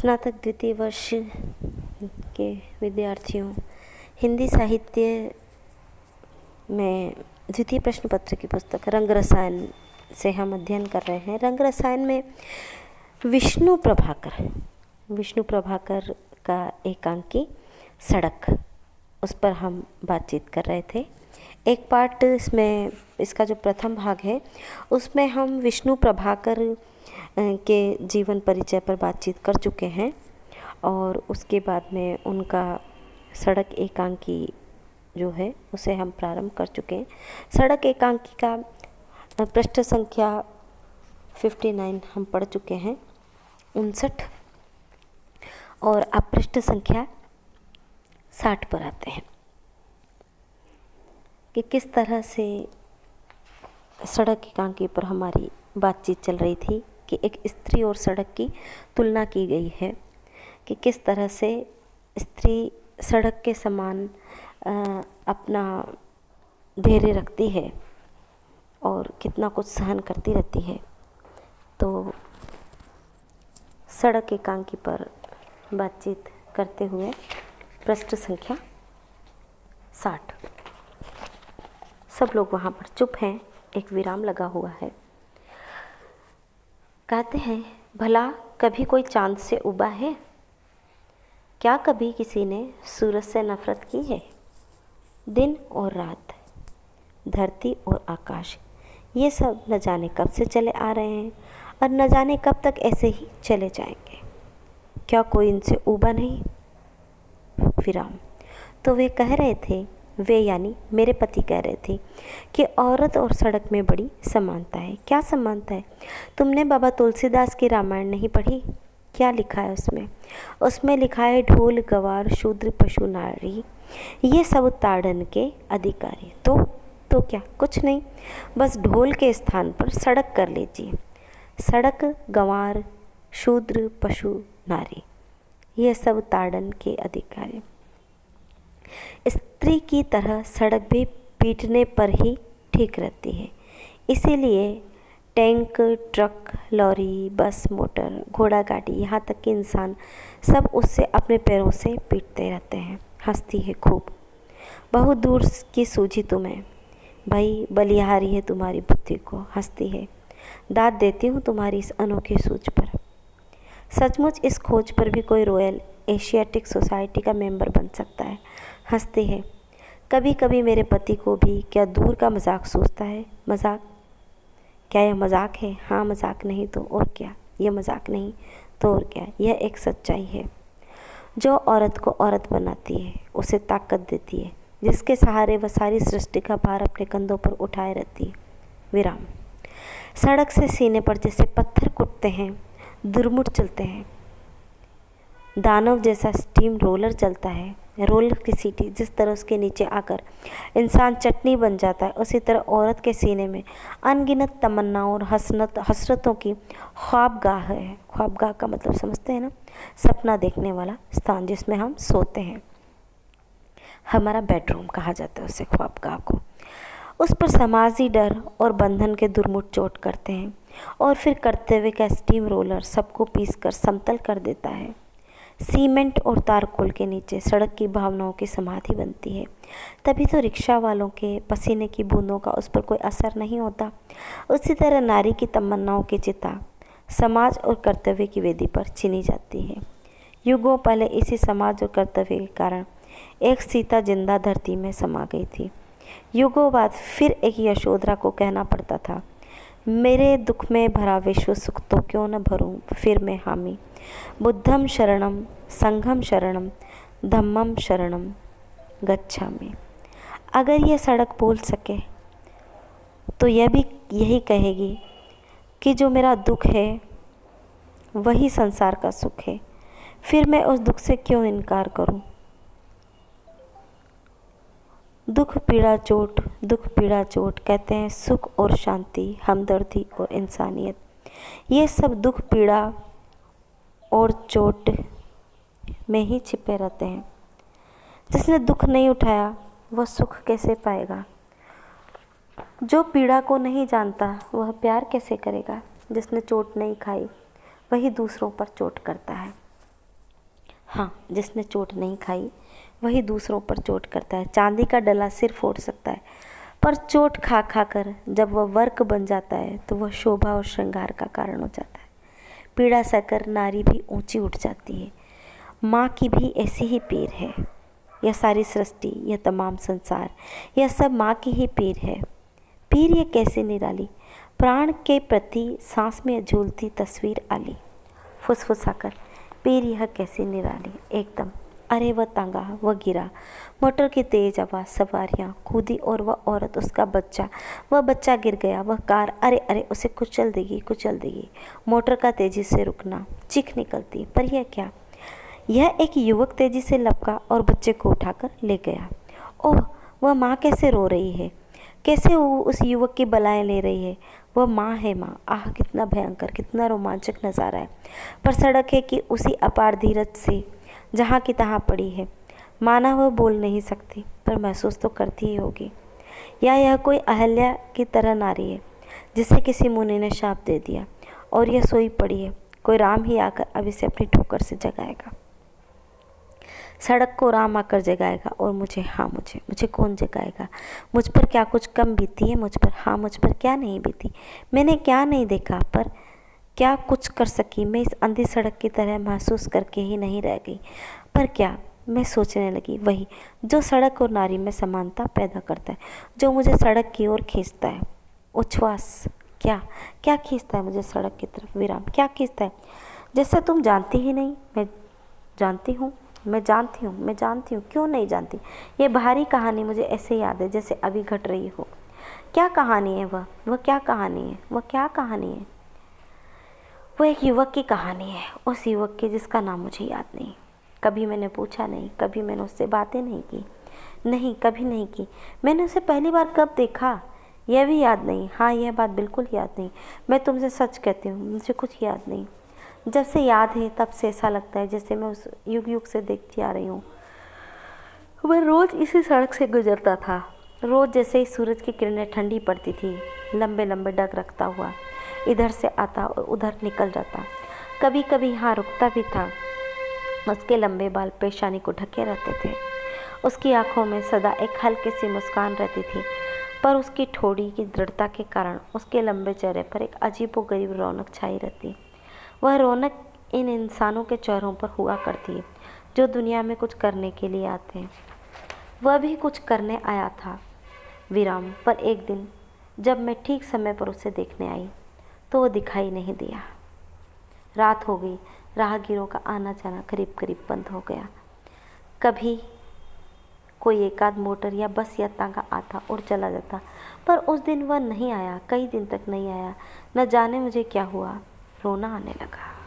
स्नातक द्वितीय वर्ष के विद्यार्थियों, हिंदी साहित्य में द्वितीय प्रश्न पत्र की पुस्तक रंग रसायन से हम अध्ययन कर रहे हैं। रंग रसायन में विष्णु प्रभाकर का एकांकी सड़क, उस पर हम बातचीत कर रहे थे। एक पार्ट इसमें, इसका जो प्रथम भाग है उसमें हम विष्णु प्रभाकर के जीवन परिचय पर बातचीत कर चुके हैं और उसके बाद में उनका सड़क एकांकी जो है उसे हम प्रारंभ कर चुके हैं। सड़क एकांकी का पृष्ठ संख्या 59 हम पढ़ चुके हैं, 59, और अब पृष्ठ संख्या 60 पर आते हैं कि किस तरह से सड़क एकांकी पर हमारी बातचीत चल रही थी कि एक स्त्री और सड़क की तुलना की गई है कि किस तरह से स्त्री सड़क के समान अपना धैर्य रखती है और कितना कुछ सहन करती रहती है। तो सड़क एकांकी पर बातचीत करते हुए पृष्ठ संख्या 60। सब लोग वहाँ पर चुप हैं, एक विराम लगा हुआ है। कहते हैं, भला कभी कोई चांद से उबा है? क्या कभी किसी ने सूरज से नफरत की है? दिन और रात, धरती और आकाश, ये सब न जाने कब से चले आ रहे हैं और न जाने कब तक ऐसे ही चले जाएंगे। क्या कोई इनसे उबा नहीं? विराम। तो वे कह रहे थे, वे यानी मेरे पति कह रहे थे कि औरत और सड़क में बड़ी समानता है। क्या समानता है? तुमने बाबा तुलसीदास की रामायण नहीं पढ़ी? क्या लिखा है उसमें? उसमें लिखा है, ढोल गवार शूद्र पशु नारी ये सब ताड़न के अधिकारी। तो क्या? कुछ नहीं, बस ढोल के स्थान पर सड़क कर लीजिए। सड़क, गंवार, शूद्र, पशु, नारी, ये सब ताड़न के अधिकारी। स्त्री की तरह सड़क भी पीटने पर ही ठीक रहती है। इसीलिए टैंक, ट्रक, लॉरी, बस, मोटर, घोड़ा गाड़ी, यहाँ तक कि इंसान सब उससे अपने पैरों से पीटते रहते हैं। हंसती है खूब। बहुत दूर की सूझी तुम्हें, भाई बलिहारी है तुम्हारी बुद्धि को। हंसती है, दाद देती हूँ तुम्हारी इस अनोखी सूझ पर। सचमुच इस खोज पर भी कोई रॉयल एशियाटिक सोसाइटी का मेंबर बन सकता है। हंसती है, कभी कभी मेरे पति को भी क्या दूर का मजाक सूझता है। मजाक? क्या यह मजाक है? हाँ, मजाक नहीं तो और क्या। यह मजाक नहीं तो और क्या, यह एक सच्चाई है जो औरत को औरत बनाती है, उसे ताकत देती है, जिसके सहारे वह सारी सृष्टि का भार अपने कंधों पर उठाए रहती है। विराम। सड़क से सीने पर जैसे पत्थर कुटते हैं, दुर्मुट चलते हैं, दानव जैसा स्टीम रोलर चलता है। रोलर की सीटी जिस तरह उसके नीचे आकर इंसान चटनी बन जाता है, उसी तरह औरत के सीने में अनगिनत तमन्नाओं और हसरतों की ख्वाबगाह है। ख्वाबगाह का मतलब समझते हैं ना? सपना देखने वाला स्थान जिसमें हम सोते हैं। हमारा बेडरूम कहा जाता है उसे, ख्वाबगाह को। उस पर समाजी डर और बंधन के दुर्मुट चोट करते हैं और फिर करते हुए का स्टीम रोलर सबको पीसकर समतल कर देता है। सीमेंट और तारकोल के नीचे सड़क की भावनाओं की समाधि बनती है। तभी तो रिक्शा वालों के पसीने की बूंदों का उस पर कोई असर नहीं होता। उसी तरह नारी की तमन्नाओं की चिता समाज और कर्तव्य की वेदी पर चीनी जाती है। युगों पहले इसी समाज और कर्तव्य के कारण एक सीता जिंदा धरती में समा गई थी। युगों बाद फिर एक यशोधरा को कहना पड़ता था, मेरे दुख में भरा विश्व सुख तो क्यों न भरूं फिर मैं हामी। बुद्धम शरणम, संघम शरणम, धम्मम शरणम गच्छामि। अगर यह सड़क बोल सके तो यह भी यही कहेगी कि जो मेरा दुख है वही संसार का सुख है, फिर मैं उस दुख से क्यों इनकार करूं। दुख पीड़ा चोट कहते हैं सुख और शांति, हमदर्दी और इंसानियत। ये सब दुख पीड़ा और चोट में ही छिपे रहते हैं। जिसने दुख नहीं उठाया वह सुख कैसे पाएगा? जो पीड़ा को नहीं जानता वह प्यार कैसे करेगा? जिसने चोट नहीं खाई वही दूसरों पर चोट करता है। हाँ, जिसने चोट नहीं खाई वही दूसरों पर चोट करता है। चांदी का डला सिर फोड़ सकता है, पर चोट खा खा कर जब वह वर्क बन जाता है तो वह शोभा और श्रृंगार का कारण हो जाता है। पीड़ा सहकर नारी भी ऊंची उठ जाती है। माँ की भी ऐसी ही पीर है। यह सारी सृष्टि, यह तमाम संसार, यह सब माँ की ही पीर है। पीर ये कैसी निराली, प्राण के प्रति सांस में झूलती तस्वीर आली। फुसफुसाकर, पीर यह कैसी निराली, एकदम। अरे वह तांगा, वह गिरा, मोटर की तेज आवाज़, सवारियाँ कूदी और वह औरत, उसका बच्चा, वह बच्चा गिर गया, वह कार, अरे अरे उसे कुचल देगी, कुचल देगी। मोटर का तेजी से रुकना, चीख निकलती, पर यह क्या? यह एक युवक तेजी से लपका और बच्चे को उठाकर ले गया। ओह, वह माँ कैसे रो रही है, कैसे वो उस युवक की बलाएं ले रही है। वह माँ है, माँ। आह, कितना भयंकर, कितना रोमांचक नज़ारा है। पर सड़क है कि उसी अपार धीरज से जहाँ की तहाँ पड़ी है। माना वह बोल नहीं सकती, पर महसूस तो करती ही होगी। या यह कोई अहल्या की तरह नारी है जिसे किसी मुनि ने शाप दे दिया और यह सोई पड़ी है। कोई राम ही आकर अब इसे अपनी ठोकर से जगाएगा। सड़क को राम आकर जगाएगा और मुझे, हाँ मुझे कौन जगाएगा? मुझ पर क्या कुछ कम बीती है? मुझ पर, हाँ मुझ पर क्या नहीं बीती? मैंने क्या नहीं देखा, पर क्या कुछ कर सकी? मैं इस अंधी सड़क की तरह महसूस करके ही नहीं रह गई। पर क्या? मैं सोचने लगी, वही जो सड़क और नारी में समानता पैदा करता है, जो मुझे सड़क की ओर खींचता है। उच्छ्वास, क्या क्या खींचता है मुझे सड़क की तरफ? विराम, क्या खींचता है? जैसे तुम जानती ही नहीं। मैं जानती हूँ, मैं जानती हूँ, मैं जानती हूँ, क्यों नहीं जानती? ये बाहरी कहानी मुझे ऐसे याद है जैसे अभी घट रही हो। क्या कहानी है वह क्या कहानी है? वह क्या कहानी है? वो एक युवक की कहानी है, उस युवक की जिसका नाम मुझे याद नहीं। कभी मैंने पूछा नहीं, कभी मैंने उससे बातें नहीं की, नहीं कभी नहीं की। मैंने उसे पहली बार कब देखा यह भी याद नहीं। हाँ, यह बात बिल्कुल याद नहीं। मैं तुमसे सच कहती हूँ, मुझे कुछ याद नहीं। जब से याद है तब से ऐसा लगता है जैसे मैं उस युग युग से देखती आ रही हूँ। वह रोज़ इसी सड़क से गुजरता था। रोज़ जैसे ही सूरज की किरणें ठंडी पड़ती थी, लंबे लंबे डग रखता हुआ इधर से आता और उधर निकल जाता। कभी कभी यहाँ रुकता भी था। उसके लंबे बाल पेशानी को ढके रहते थे। उसकी आंखों में सदा एक हल्की सी मुस्कान रहती थी, पर उसकी ठोड़ी की दृढ़ता के कारण उसके लंबे चेहरे पर एक अजीबोगरीब रौनक छाई रहती। वह रौनक इन इंसानों के चेहरों पर हुआ करती है जो दुनिया में कुछ करने के लिए आते हैं। वह भी कुछ करने आया था, विराम। पर एक दिन जब मैं ठीक समय पर उसे देखने आई तो वह दिखाई नहीं दिया। रात हो गई, राहगीरों का आना जाना करीब करीब बंद हो गया। कभी कोई एकाध मोटर या बस या तांगा आता और चला जाता, पर उस दिन वह नहीं आया। कई दिन तक नहीं आया। न जाने मुझे क्या हुआ, रोना आने लगा।